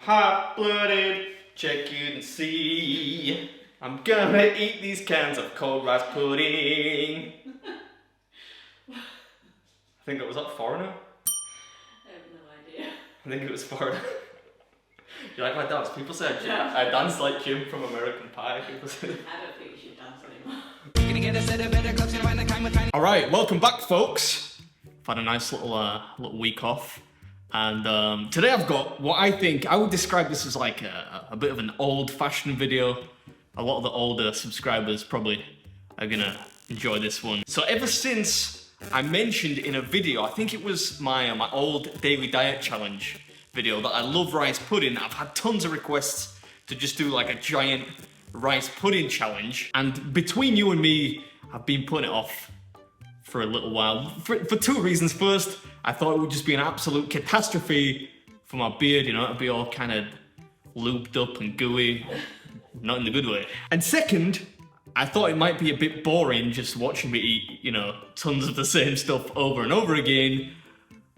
Hot-blooded, check you and see. I'm gonna eat these cans of cold rice pudding. I think it was that Foreigner? I have no idea. I think it was Foreigner. You like my dance? People say I dance like Jim from American Pie. People say I don't think you should dance anymore. Alright, welcome back folks. I've had a nice little week off. And today I've got what I would describe this as like a bit of an old-fashioned video. A lot of the older subscribers probably are gonna enjoy this one. So ever since I mentioned in a video, I think it was my old daily diet challenge video, that I love rice pudding, I've had tons of requests to just do like a giant rice pudding challenge. And between you and me, I've been putting it off for a little while, for two reasons. First, I thought it would just be an absolute catastrophe for my beard, you know, it'd be all kind of lubed up and gooey, not in the good way. And second, I thought it might be a bit boring just watching me eat, you know, tons of the same stuff over and over again.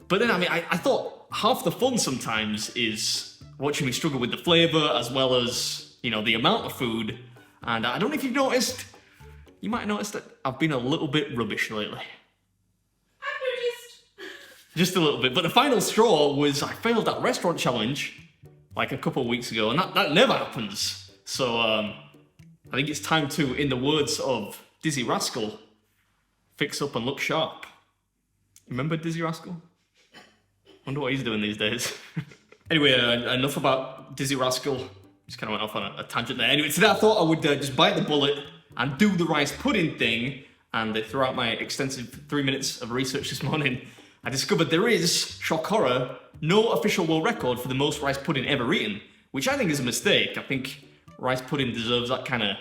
But then, I mean, I thought half the fun sometimes is watching me struggle with the flavour as well as, you know, the amount of food. And I don't know if you've noticed, you might have noticed that I've been a little bit rubbish lately. Just a little bit, but the final straw was I failed that restaurant challenge like a couple of weeks ago, and that never happens. So I think it's time to, in the words of Dizzy Rascal, fix up and look sharp. Remember Dizzy Rascal? Wonder what he's doing these days. Anyway, enough about Dizzy Rascal. Just kind of went off on a tangent there. Anyway, today I thought I would just bite the bullet and do the rice pudding thing, and throughout my extensive 3 minutes of research this morning, I discovered there is, shock horror, no official world record for the most rice pudding ever eaten, which I think is a mistake. I think rice pudding deserves that kind of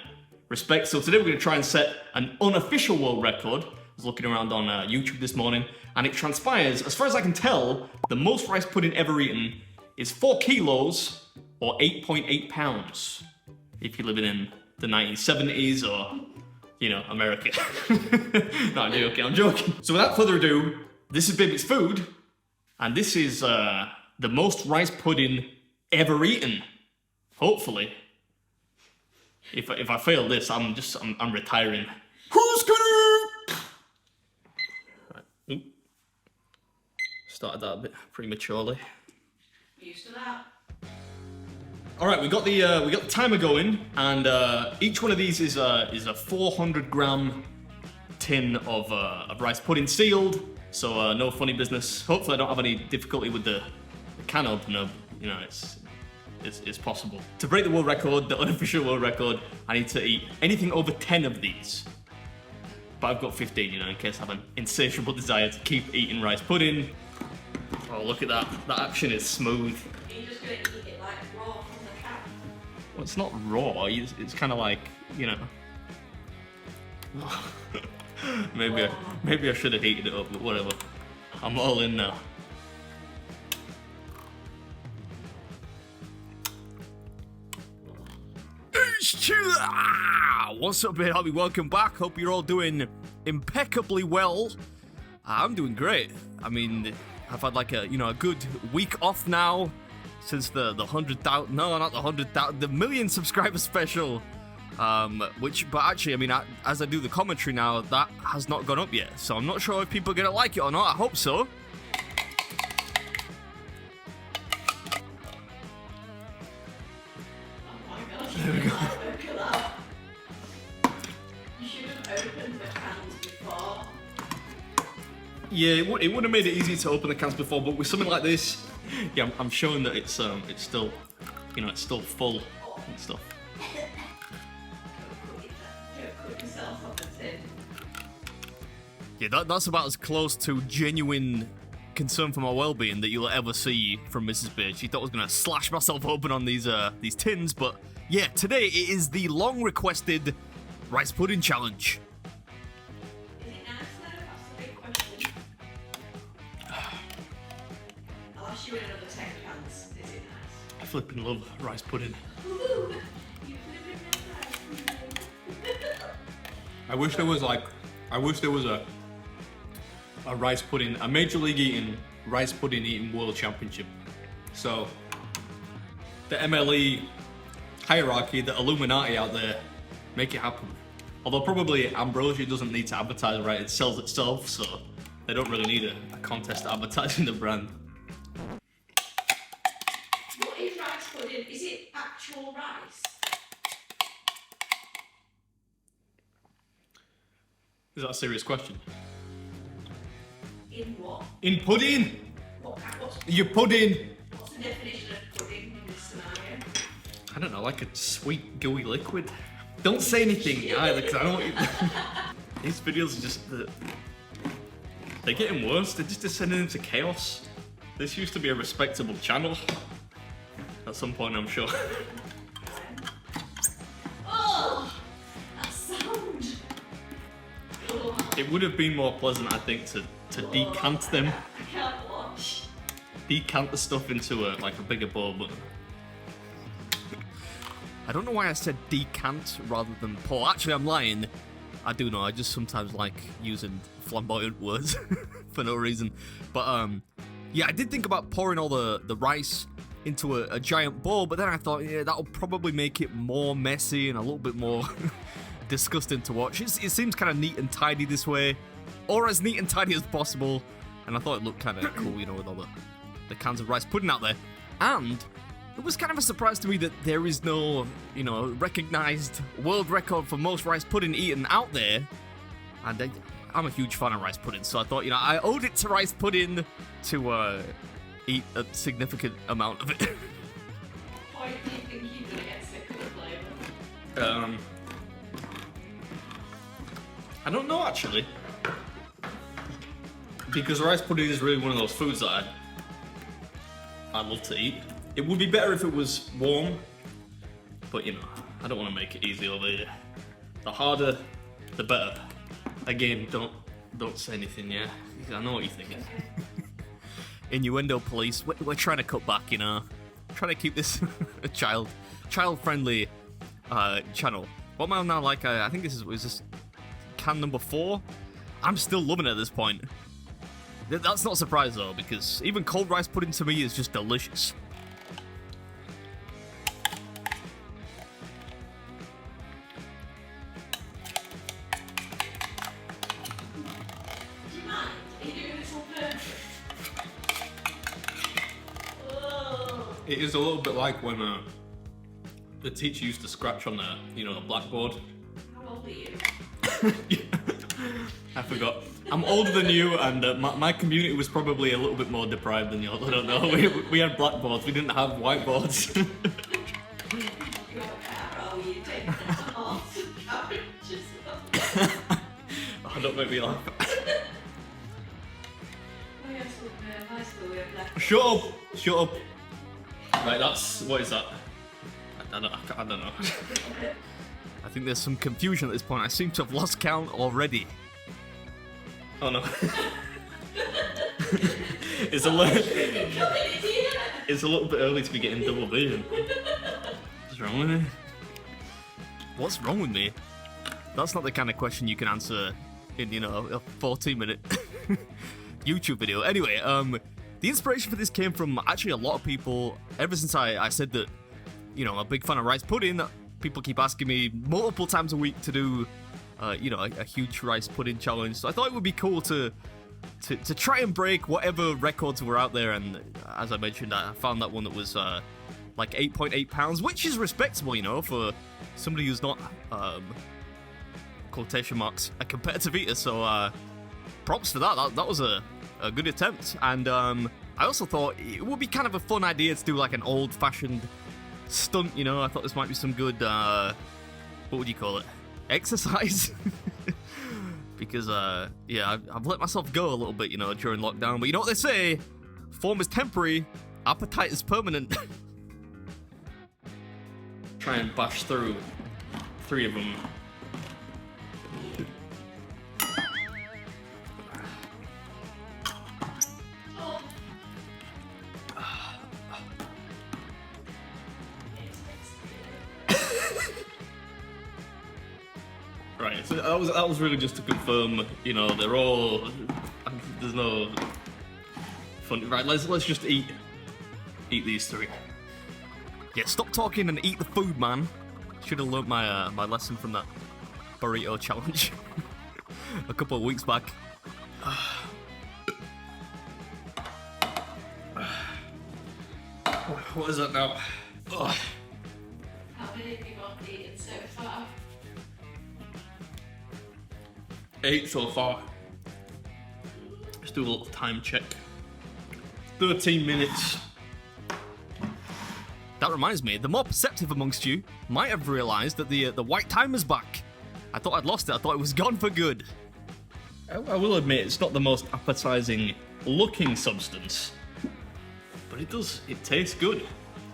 respect. So today we're going to try and set an unofficial world record. I was looking around on YouTube this morning, and it transpires, as far as I can tell, the most rice pudding ever eaten is 4 kilos or 8.8 pounds. If you're living in the 1970s or, you know, America. No, I'm joking. So without further ado, this is BeardMeatsFood, and this is the most rice pudding ever eaten. Hopefully. If I fail this, I'm retiring. Who's gonna? Right. Started that a bit prematurely. Used to that. All right, we got the timer going, and each one of these is a 400 gram tin of rice pudding, sealed. So no funny business. Hopefully I don't have any difficulty with the can opener. You know, it's possible. To break the world record, the unofficial world record, I need to eat anything over 10 of these. But I've got 15, you know, in case I have an insatiable desire to keep eating rice pudding. Oh, look at that. That action is smooth. Are you just going to eat it like raw from the can? Well, it's not raw. It's kind of like, you know. Maybe I should have heated it up, but whatever. I'm all in now. What's up, everybody? Welcome back. Hope you're all doing impeccably well. I'm doing great. I mean, I've had like a good week off now since the 100,000. No, not the 100,000. The million subscriber special. But actually, I mean, as I do the commentary now, that has not gone up yet, so I'm not sure if people are gonna like it or not. I hope so. Oh my gosh, there we go. Look at that. You should have opened the cans before. Yeah, it would have made it easier to open the cans before, but with something like this, yeah, I'm showing that it's still, you know, it's still full and stuff. Yeah, that's about as close to genuine concern for my well-being that you'll ever see from Mrs. Beard. She thought I was gonna slash myself open on these tins, but yeah, today it is the long-requested rice pudding challenge. Is it nice though? That's the big question. I'll ask you in another 10 cans. Is it nice? I flipping love rice pudding. Ooh, you flipping love rice pudding. I wish there was a rice pudding, a Major League Eating rice pudding eating world championship. So the MLE hierarchy, the Illuminati out there, make it happen. Although probably Ambrosia doesn't need to advertise, right? It sells itself, so they don't really need a contest advertising the brand. What is rice pudding? Is it actual rice? Is that a serious question? In what? In pudding! What's Your pudding! the definition of pudding in this scenario? I don't know, like a sweet, gooey liquid. Don't say anything either, because I don't want you... These videos are just... They're getting worse, they're just descending into chaos. This used to be a respectable channel. At some point, I'm sure. Oh! That sound! Oh, It would have been more pleasant, I think, to decant them. I can't watch. Decant the stuff into a bigger bowl, but... I don't know why I said decant rather than pour. Actually, I'm lying. I do know, I just sometimes like using flamboyant words for no reason. But, yeah, I did think about pouring all the rice into a giant bowl, but then I thought, yeah, that'll probably make it more messy and a little bit more disgusting to watch. It seems kind of neat and tidy this way, or as neat and tidy as possible, and I thought it looked kind of cool, you know, with all the cans of rice pudding out there. And it was kind of a surprise to me that there is no, you know, recognized world record for most rice pudding eaten out there. And I'm a huge fan of rice pudding, so I thought, you know, I owed it to rice pudding to eat a significant amount of it. Why do you think you're gonna get sick of the flavour? I don't know, actually. Because rice pudding is really one of those foods that I love to eat. It would be better if it was warm, but you know, I don't want to make it easy over here. The harder, the better. Again, don't say anything, yeah? I know what you're thinking. Innuendo police, we're trying to cut back, you know? Trying to keep this a child-friendly channel. What am I now like? I think was this can number 4? I'm still loving it at this point. That's not a surprise though, because even cold rice pudding to me is just delicious. Do you mind? Are you doing this on purpose? Oh. It is a little bit like when the teacher used to scratch on the blackboard. How old are you? I forgot. I'm older than you, and my community was probably a little bit more deprived than yours. I don't know. We had blackboards. We didn't have whiteboards. Your car, you take that off. Oh, don't make me laugh. High school, we have left. Shut up! Shut up! Right, what is that? I don't know. I think there's some confusion at this point. I seem to have lost count already. Oh no. It's a little bit early to be getting double vision. What's wrong with me? What's wrong with me? That's not the kind of question you can answer in, a 14-minute YouTube video. Anyway, the inspiration for this came from actually a lot of people. Ever since I said that, I'm a big fan of rice pudding, people keep asking me multiple times a week to do a huge rice pudding challenge. So I thought it would be cool to try and break whatever records were out there. And as I mentioned, I found that one that was like 8.8 pounds, which is respectable, for somebody who's not, quotation marks, a competitive eater. So props for that. That was a good attempt. And I also thought it would be kind of a fun idea to do like an old-fashioned stunt. I thought this might be some good, what would you call it? Exercise. Because I've let myself go a little bit during lockdown, but you know what they say, form is temporary, appetite is permanent. Try and bash through 3 of them. Right, so that was really just to confirm, they're all, there's no fun. Right, let's just eat these 3. Yeah, stop talking and eat the food, man. Should have learnt my my lesson from that burrito challenge a couple of weeks back. What is that now? How many have you got eaten so far? 8 so far. Let's do a little time check. 13 minutes. That reminds me, the more perceptive amongst you might have realised that the white timer's back. I thought I'd lost it. I thought it was gone for good. I will admit, it's not the most appetising looking substance, but it tastes good.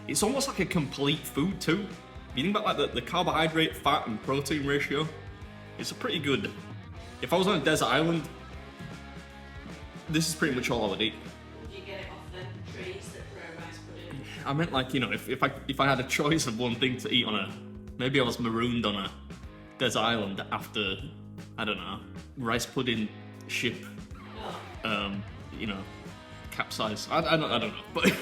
It's almost like a complete food too. If you think about like the carbohydrate, fat and protein ratio, it's a pretty good. If I was on a desert island, this is pretty much all I would eat. Would you get it off the trees that grow rice pudding? I meant like, you know, if I had a choice of one thing to eat on a, maybe I was marooned on a desert island after, I don't know, rice pudding ship, Oh. you know, capsize. I don't know, but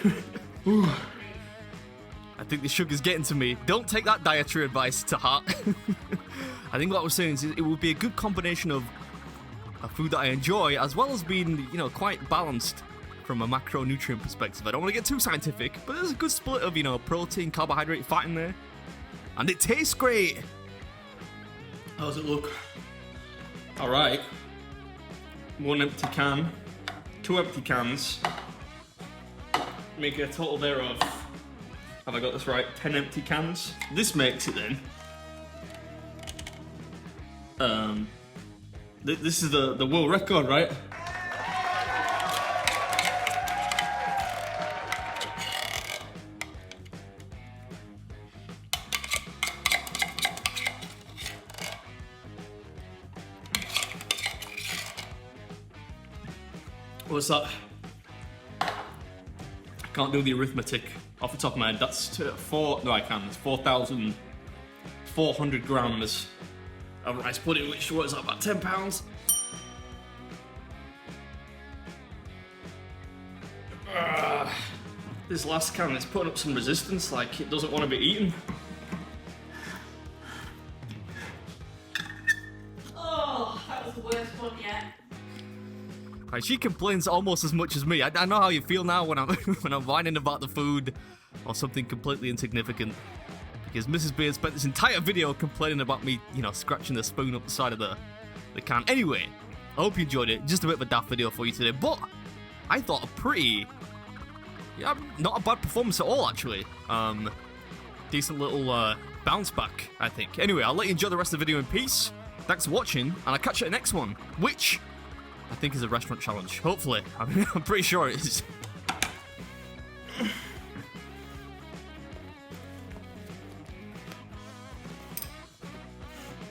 I think the sugar's getting to me. Don't take that dietary advice to heart. I think what I was saying is it would be a good combination of a food that I enjoy, as well as being, you know, quite balanced from a macronutrient perspective. I don't want to get too scientific, but there's a good split of, you know, protein, carbohydrate, fat in there. And it tastes great. How does it look? Alright. 1 empty can. 2 empty cans. Make a total there of, have I got this right, 10 empty cans. This makes it then. This is the world record, right? What's that? I can't do the arithmetic off the top of my head. That's 4,400 grams of rice pudding, which was about 10 pounds. This last can is putting up some resistance, like it doesn't want to be eaten. Oh, that was the worst one yet. Like, she complains almost as much as me. I know how you feel now when I'm when I'm whining about the food or something completely insignificant. Because Mrs. Beard spent this entire video complaining about me, you know, scratching the spoon up the side of the can. Anyway, I hope you enjoyed it. Just a bit of a daft video for you today, but I thought a pretty, yeah, not a bad performance at all actually. Decent little bounce back, I think. Anyway, I'll let you enjoy the rest of the video in peace. Thanks for watching, and I'll catch you at the next one, which I think is a restaurant challenge. Hopefully. I mean, I'm pretty sure it is.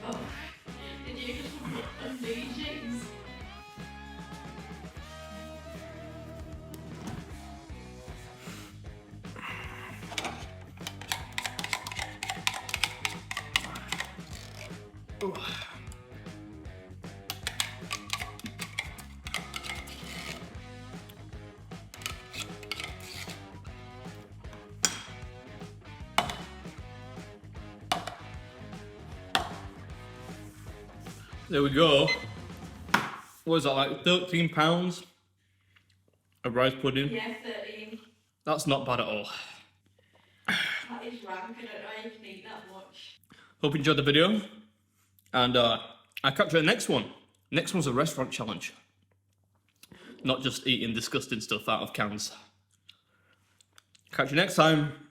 Oh, did you just put amazing? There we go. What is that, like 13 pounds of rice pudding? Yeah, 13. That's not bad at all. That is rank. I don't know how you can eat that much. Hope you enjoyed the video. And I'll catch you at the next one. Next one's a restaurant challenge. Not just eating disgusting stuff out of cans. Catch you next time.